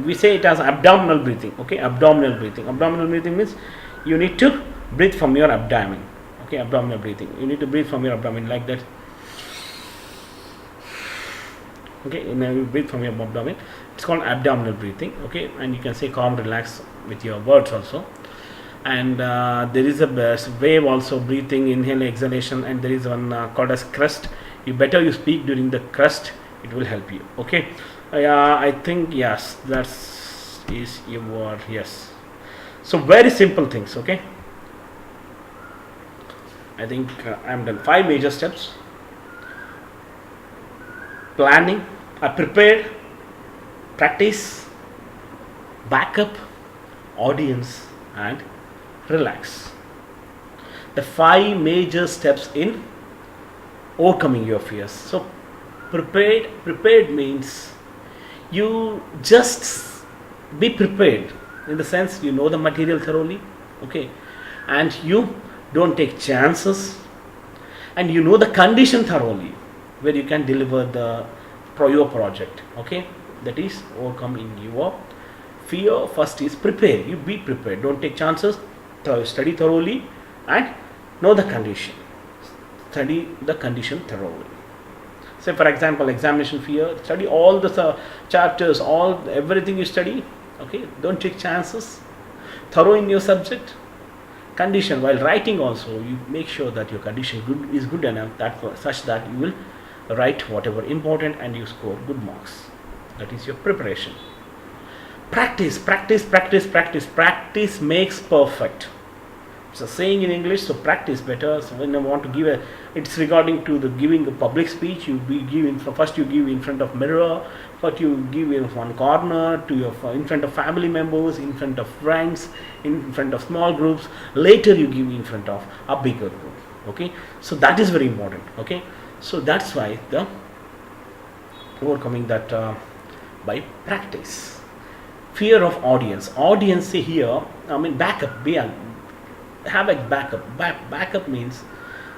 S1: we say it as abdominal breathing. Okay, abdominal breathing means you need to breathe from your abdomen. Okay, abdominal breathing, you need to breathe from your abdomen like that. Okay, you breathe from your abdomen. It's called abdominal breathing. Okay, and you can say calm, relax with your words also. And there is a wave also, breathing, inhale, exhalation, and there is one called as crest. You speak during the crest, it will help you. Okay, I think yes, that is your yes. So very simple things. Okay, I think I'm done. 5 major steps: planning, prepared, practice, backup, audience, and relax. The 5 major steps in overcoming your fears. So prepared means you just be prepared in the sense you know the material thoroughly, okay, and you don't take chances, and you know the condition thoroughly where you can deliver your project. Okay, that is overcoming your fear. First is prepare. You be prepared, don't take chances, study thoroughly and know the condition. Study the condition thoroughly. Say for example, examination fear, study all the chapters, everything you study. Okay, don't take chances, thorough in your subject. Condition, while writing also, you make sure that your condition is good enough such that you will write whatever important and you score good marks. That is your preparation. Practice makes perfect. it's a saying in English, so practice better. So when I want to give a, it's regarding to the giving a public speech. You be giving first, you give in front of mirror, first you give in one corner to your in front of family members, in front of friends, in front of small groups. Later you give in front of a bigger group. Okay, so that is very important. Okay, so that's why the overcoming that by practice. Fear of audience here, I mean backup, have a backup. Backup means,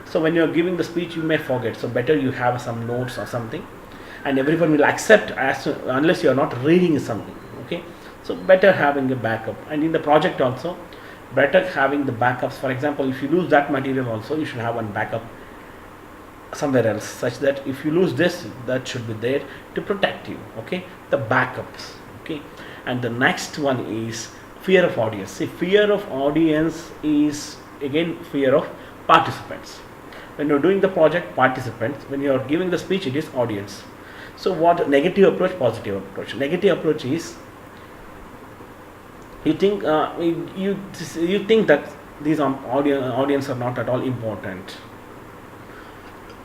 S1: so when you're giving the speech you may forget, so better you have some notes or something, and everyone will accept unless you're not reading something. Okay, so better having a backup. And in the project also, better having the backups. For example, if you lose that material also, you should have one backup somewhere else, such that if you lose this, that should be there to protect you. Okay, the backups. Okay, and the next one is fear of audience. See, fear of audience is again fear of participants. When you're doing the project, participants. When you're giving the speech, it is audience. So what negative approach, positive approach? Negative approach is you think you think that these audience are not at all important.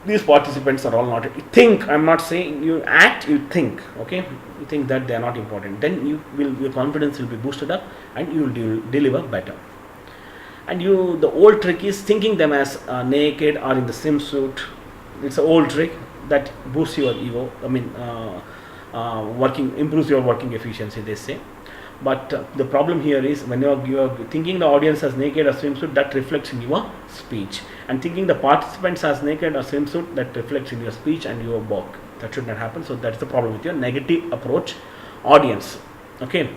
S1: These participants are all not. You think, I'm not saying you act, you think. Okay, you think that they are not important. Then your confidence will be boosted up, and you will deliver better. And the old trick is thinking them as naked or in the swimsuit. It's an old trick that boosts your ego. I mean, improves your working efficiency, they say. But the problem here is when you're thinking the audience as naked or swimsuit, that reflects in your speech, and thinking the participants as naked or swimsuit, that reflects in your speech and your work. That should not happen. So that's the problem with your negative approach, audience. Okay,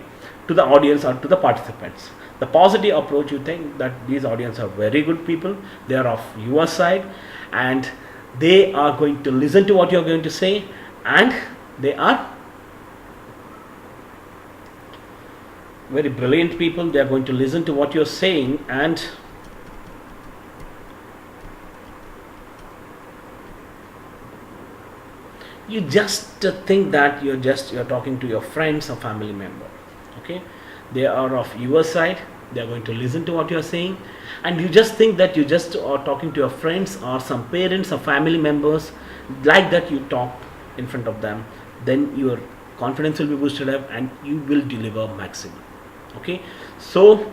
S1: to the audience or to the participants. The positive approach, you think that these audience are very good people, they are of your side, and they are going to listen to what you are going to say, and they are very brilliant people. They are going to listen to what you are saying, and you just think that you're talking to your friends or family member. Okay, they are of your side, they are going to listen to what you are saying, and you just think that you just are talking to your friends or some parents or family members, like that you talk in front of them. Then your confidence will be boosted up, and you will deliver maximum. Okay, so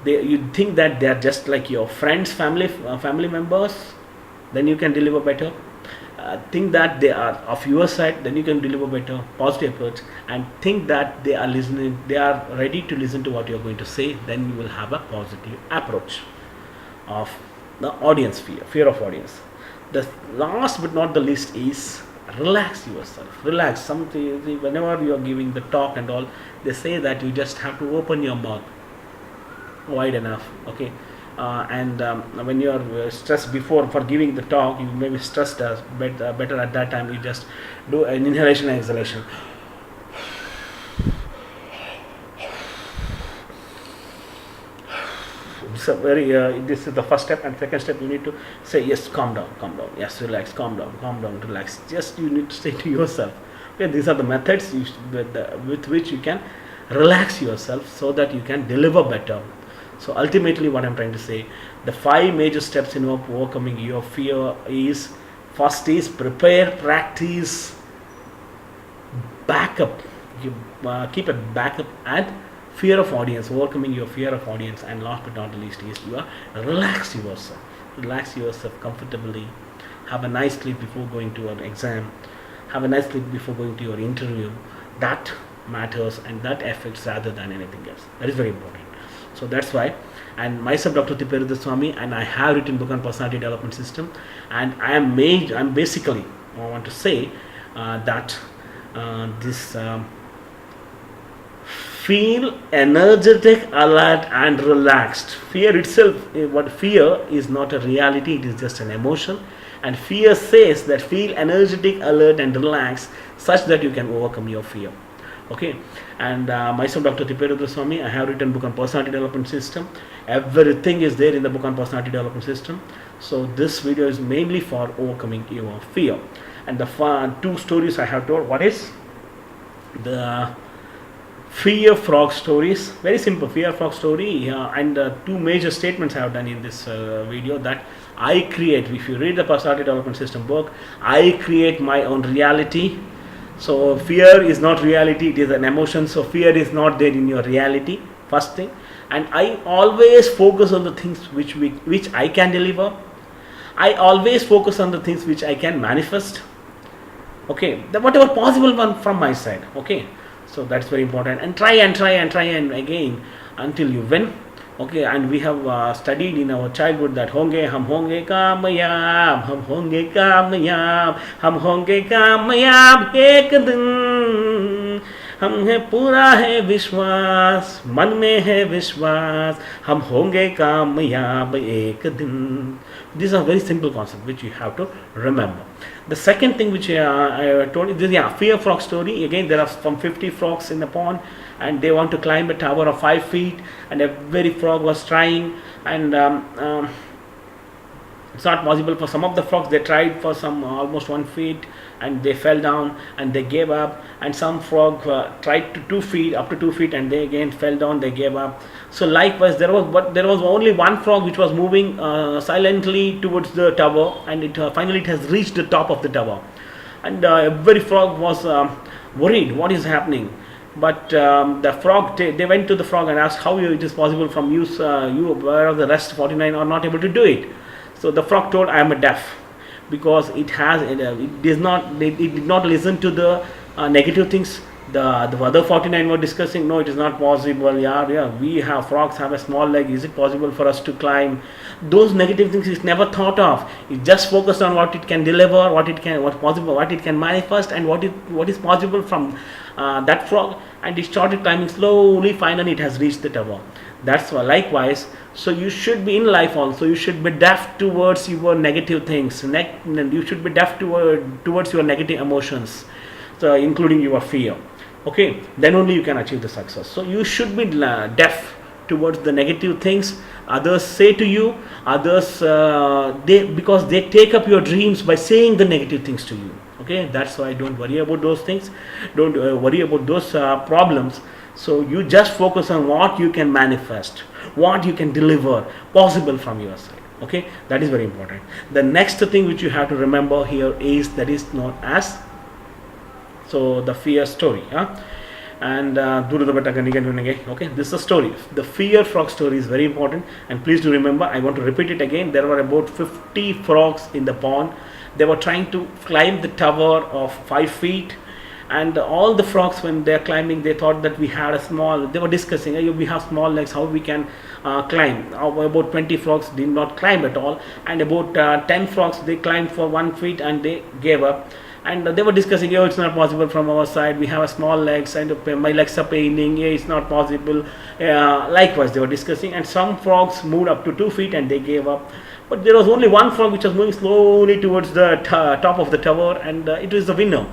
S1: you think that they are just like your friends, family members, then you can deliver better. Think that they are of your side, then you can deliver better, positive approach. And think that they are listening, they are ready to listen to what you are going to say, then you will have a positive approach of the audience fear of audience. The last but not the least is relax yourself. Relax. Something, whenever you are giving the talk and all, they say that you just have to open your mouth wide enough. Okay, and when you are stressed for giving the talk, you may be stressed better at that time. You just do an inhalation and exhalation. So this is the first step, and second step you need to say yes, calm down, yes, relax, calm down, relax. Just you need to say to yourself. Okay, these are the methods with which you can relax yourself so that you can deliver better. So ultimately what I'm trying to say, the 5 major steps in overcoming your fear is, first is prepare, practice, backup. You keep a backup, and fear of audience, overcoming your fear of audience. And last but not the least is you are relax yourself comfortably. Have a nice sleep before going to an exam, have a nice sleep before going to your interview. That matters, and that affects rather than anything else. That is very important. So that's why. And myself, Dr. Thipperudraswamy, and I have written book on personality development system, and I want to say that this feel energetic, alert, and relaxed. Fear itself, fear is not a reality, it is just an emotion. And fear says that feel energetic, alert, and relaxed, such that you can overcome your fear. Okay, and myself, Dr. Thipperudraswamy, I have written book on personality development system. Everything is there in the book on personality development system. So this video is mainly for overcoming your fear. And the 2 stories I have told. One is the fear frog stories. Very simple fear frog story, and two major statements I have done in this video, that I create, if you read the personality development system book, I create my own reality. So fear is not reality, it is an emotion. So fear is not there in your reality, first thing. And I always focus on the things which I can deliver. I always focus on the things which I can manifest. Okay, whatever possible one from my side. Okay, so that's very important, and try and again until you win. Okay, and we have studied in our childhood that hum honge kamayab, hum honge kamayab, hum honge kamayab ek din, हम है पूरा है विश्वास, मन में है विश्वास, हम होंगे कामयाब एक दिन. These are very simple concepts which you have to remember. The second thing which I told you, this fear frog story. Again, there are some 50 frogs in the pond, and they want to climb a tower of 5 feet, and every frog was trying, and it's not possible for some of the frogs. They tried for some almost 1 feet, and they fell down and they gave up. And some frog tried to 2 feet, up to 2 feet, and they again fell down. They gave up. So likewise, there was only one frog which was moving silently towards the tower, and finally it has reached the top of the tower. And every frog was worried, what is happening? But the frog, they went to the frog and asked how it is possible from you, whereas the rest 49 are not able to do it. So the frog told, I am a deaf, because it did not listen to the negative things. The other 49 were discussing, no, it is not possible. Frogs have a small leg. Is it possible for us to climb? Those negative things is never thought of. It just focused on what it can deliver, what it can manifest, and what is possible from that frog. And it started climbing slowly. Finally, it has reached the tower. That's why, likewise. So you should be in life also. You should be deaf towards your negative things. You should be deaf towards your negative emotions, so including your fear. Okay, then only you can achieve the success. So you should be deaf towards the negative things others say to you. Others, because they take up your dreams by saying the negative things to you. Okay, that's why don't worry about those things. Don't worry about those problems. So you just focus on what you can manifest, what you can deliver, possible from your side. Okay, that is very important. The next thing which you have to remember here is that is known as the fear story. And okay, this is a story. The fear frog story is very important, and please do remember, I want to repeat it again. There were about 50 frogs in the pond. They were trying to climb the tower of 5 feet. And all the frogs, when they are climbing, they thought that they were discussing, we have small legs, how we can climb. About 20 frogs did not climb at all, and about 10 frogs, they climbed for 1 feet and they gave up. And they were discussing, it's not possible from our side, we have a small legs, and my legs are paining, it's not possible. Likewise, they were discussing, and some frogs moved up to 2 feet and they gave up. But there was only one frog which was moving slowly towards the top of the tower, and it was the winner.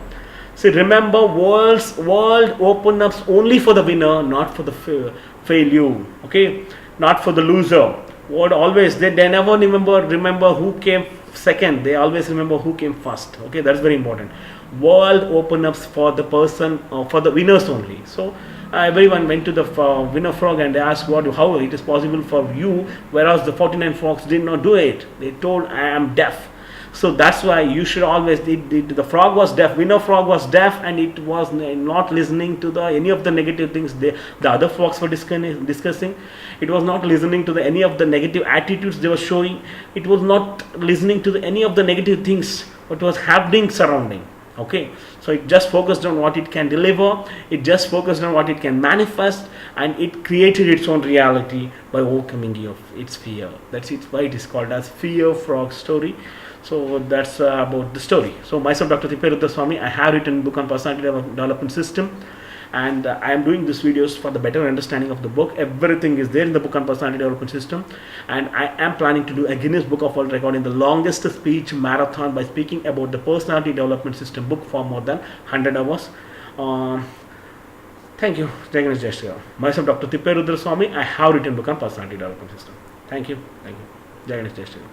S1: So remember, world open up only for the winner, not for the failure. Okay, not for the loser. World always, they never remember who came second. They always remember who came first. Okay, that's very important. World open ups for the person, for the winners only. So everyone went to the winner frog and they asked how it is possible for you, whereas the 49 frogs did not do it. They told, I am deaf. So that's why you should always, the frog was deaf, winner frog was deaf, and it was not listening to any of the negative things the other frogs were discussing. It was not listening to any of the negative attitudes they were showing. It was not listening to any of the negative things what was happening surrounding. Okay, so it just focused on what it can deliver, it just focused on what it can manifest, and it created its own reality by overcoming its fear. That's why it is called as fear frog story. So that's about the story. So myself, Dr. Thipperudraswamy, I have written a book on personality development system, and I am doing these videos for the better understanding of the book. Everything is there in the book on personality development system, and I am planning to do a Guinness Book of World Record in the longest speech marathon by speaking about the personality development system book for more than 100 hours. Thank you. Jai Ganesh, Jai Shri Ram. Myself, Dr. Thipperudraswamy, I have written a book on personality development system. Thank you. Jai Ganesh, Jai Shri Ram.